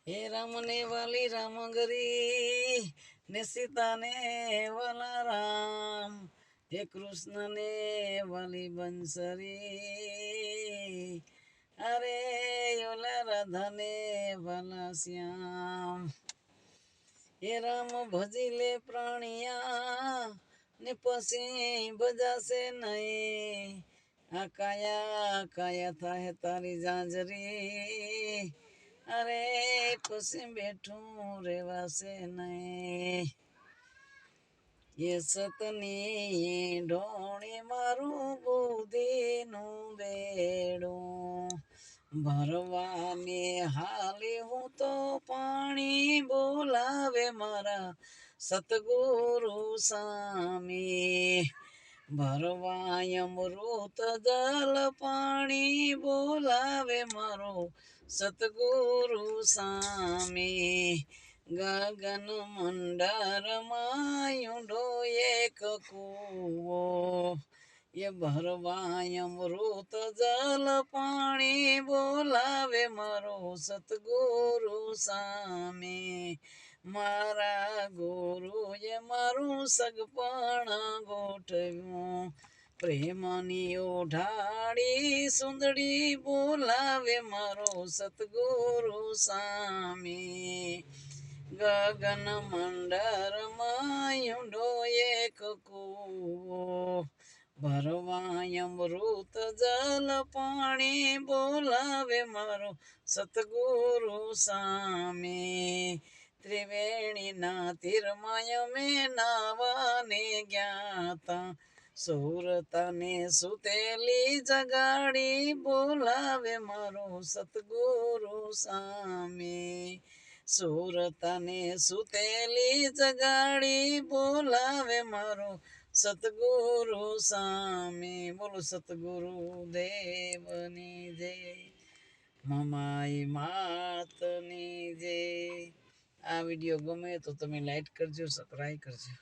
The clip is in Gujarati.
हे राम ने वाली राम गरी ने सीता ने वाला राम। हे कृष्ण ने वाली बंसरी। अरे योला राधा ने वाला श्याम। हे राम भजिले प्राणिया ने पसी बजासे नहीं। आ काया काया था है तारी जांजरी। अरे પછી બેઠું રેવાશે નહીં। એ સતની ઢોણી મારું બુદ્ધિનું બેડું ભરવાને હાલે હું તો પાણી બોલાવે મારા સતગુરુ સ્વામી। ભરવાય અમૃત જલ પાણી બોલાવે મારો સતગુરુ સ્વામી। ગગન મંડળમાં ઊંડો એક કૂવો એ ભરવાય અમૃત જલ પાણી બોલાવે મારો સતગુરુ સ્વામી। મારા ગુરુએ મારું સગપણ ગોઠવ્યું પ્રેમની ઓઢાડી સુંદડી બોલાવે મારો સતગુરુ સ્વામી। ગગન મંડળમાં ઊંડો એક કૂવો ભરવાય અમૃત જલ પાણી બોલાવે મારો સતગુરુ સ્વામી। ત્રિવેણીના તીરમાય મેં નાવાને જ્ઞાતા સુરતાને સુતેલી જગાડી બોલાવે મારો સતગુરુ સ્વામી। સુરતાને સુતેલી જગાડી બોલાવે મારો સતગુરુ સ્વામી। બોલો સતગુરુ દેવની જય। મમાઈ માતની જય। આ વિડીયો ગમે તો તમે લાઈક કરજો, સબસ્ક્રાઈબ કરજો।